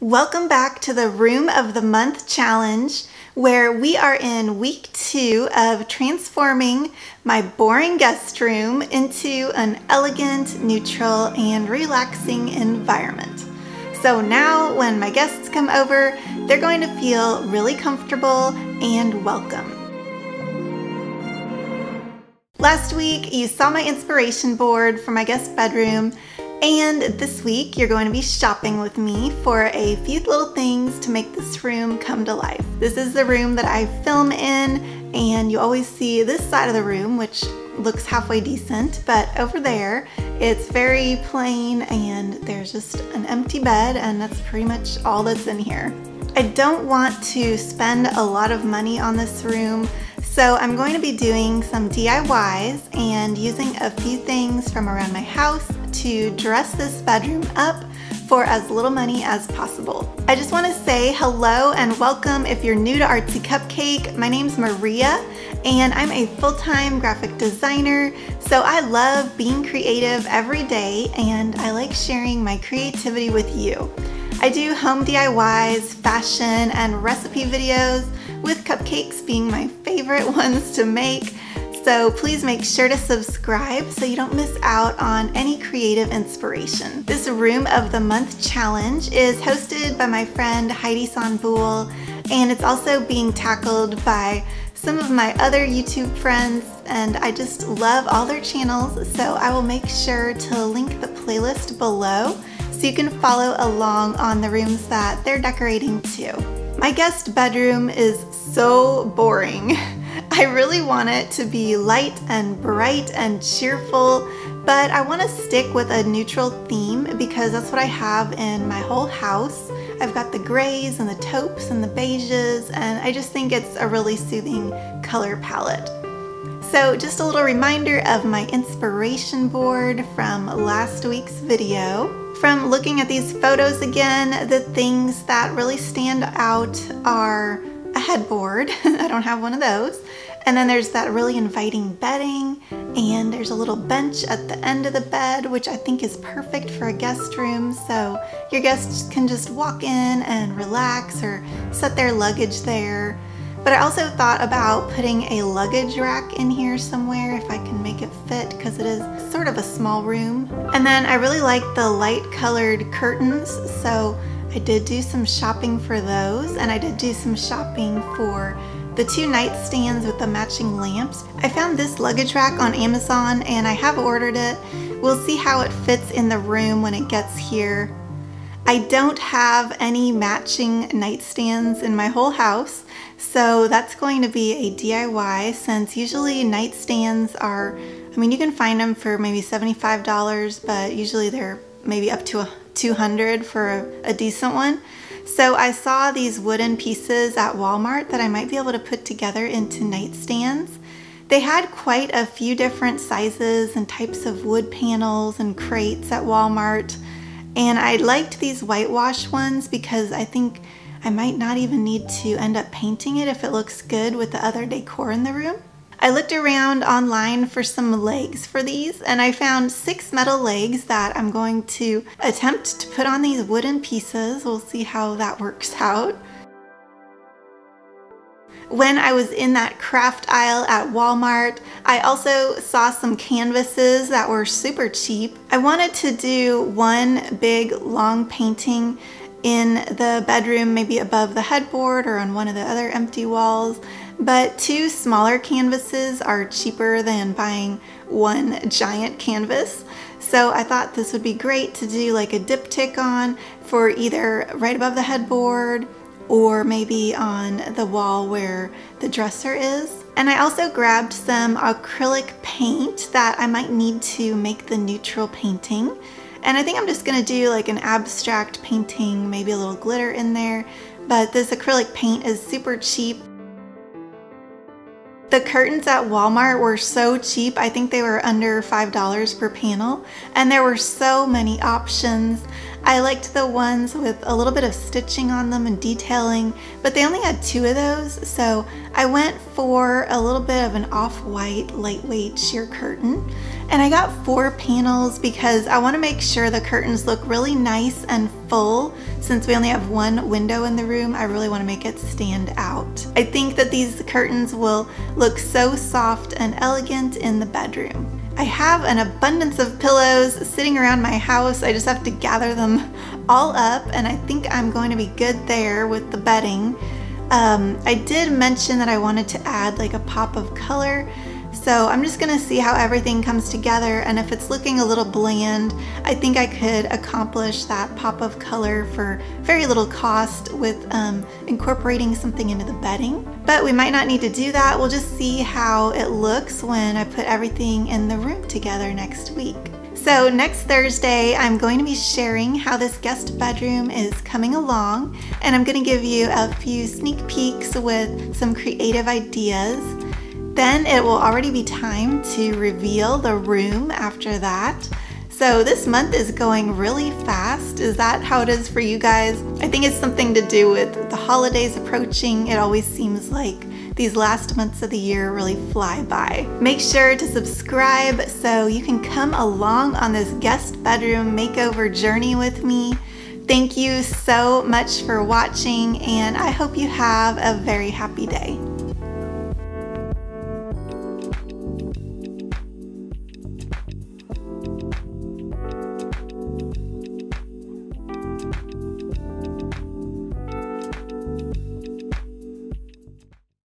Welcome back to the Room of the Month Challenge, where we are in week 2 of transforming my boring guest room into an elegant, neutral, and relaxing environment. So now when my guests come over, they're going to feel really comfortable and welcome. Last week, you saw my inspiration board for my guest bedroom. And this week, you're going to be shopping with me for a few little things to make this room come to life. This is the room that I film in, and you always see this side of the room, which looks halfway decent, but over there, it's very plain and there's just an empty bed, and that's pretty much all that's in here. I don't want to spend a lot of money on this room, so I'm going to be doing some DIYs and using a few things from around my house to dress this bedroom up for as little money as possible. I just want to say hello and welcome if you're new to Artsy Cupcake. My name's Maria and I'm a full-time graphic designer, so I love being creative every day and I like sharing my creativity with you. I do home DIYs, fashion, and recipe videos, with cupcakes being my favorite ones to make. So please make sure to subscribe so you don't miss out on any creative inspiration. This Room of the Month challenge is hosted by my friend Heidi Sonboul, and it's also being tackled by some of my other YouTube friends, and I just love all their channels, so I will make sure to link the playlist below so you can follow along on the rooms that they're decorating too. My guest bedroom is so boring. I really want it to be light and bright and cheerful, but I want to stick with a neutral theme because that's what I have in my whole house. I've got the grays and the taupes and the beiges, and I just think it's a really soothing color palette. So just a little reminder of my inspiration board from last week's video. From looking at these photos again, the things that really stand out are a headboard. I don't have one of those. And then there's that really inviting bedding, and there's a little bench at the end of the bed, which I think is perfect for a guest room, so your guests can just walk in and relax or set their luggage there. But I also thought about putting a luggage rack in here somewhere if I can make it fit, because it is sort of a small room. And then I really like the light colored curtains, so I did do some shopping for those, and I did do some shopping for the 2 nightstands with the matching lamps. I found this luggage rack on Amazon and I have ordered it. We'll see how it fits in the room when it gets here. I don't have any matching nightstands in my whole house, so that's going to be a DIY, since usually nightstands are, I mean, you can find them for maybe $75, but usually they're maybe up to $200 for a decent one. So I saw these wooden pieces at Walmart that I might be able to put together into nightstands. They had quite a few different sizes and types of wood panels and crates at Walmart. And I liked these whitewash ones because I think I might not even need to end up painting it if it looks good with the other decor in the room. I looked around online for some legs for these, and I found 6 metal legs that I'm going to attempt to put on these wooden pieces. We'll see how that works out. When I was in that craft aisle at Walmart, I also saw some canvases that were super cheap. I wanted to do one big long painting in the bedroom, maybe above the headboard or on one of the other empty walls, but 2 smaller canvases are cheaper than buying one giant canvas. So I thought this would be great to do like a diptych on for either right above the headboard or maybe on the wall where the dresser is. And I also grabbed some acrylic paint that I might need to make the neutral painting. And I think I'm just gonna do like an abstract painting, maybe a little glitter in there, but this acrylic paint is super cheap. The curtains at Walmart were so cheap. I think they were under $5 per panel, and there were so many options. I liked the ones with a little bit of stitching on them and detailing, but they only had 2 of those, so I went for a little bit of an off-white lightweight sheer curtain. And I got 4 panels because I want to make sure the curtains look really nice and full. Since we only have 1 window in the room, I really want to make it stand out. I think that these curtains will look so soft and elegant in the bedroom. I have an abundance of pillows sitting around my house. I just have to gather them all up, and I think I'm going to be good there with the bedding. I did mention that I wanted to add like a pop of color, so I'm just gonna see how everything comes together, and if it's looking a little bland, I think I could accomplish that pop of color for very little cost with incorporating something into the bedding. But we might not need to do that. We'll just see how it looks when I put everything in the room together next week. So next Thursday, I'm going to be sharing how this guest bedroom is coming along, and I'm going to give you a few sneak peeks with some creative ideas. Then it will already be time to reveal the room after that. So this month is going really fast. Is that how it is for you guys? I think it's something to do with the holidays approaching. It always seems like these last months of the year really fly by. Make sure to subscribe so you can come along on this guest bedroom makeover journey with me. Thank you so much for watching, and I hope you have a very happy day.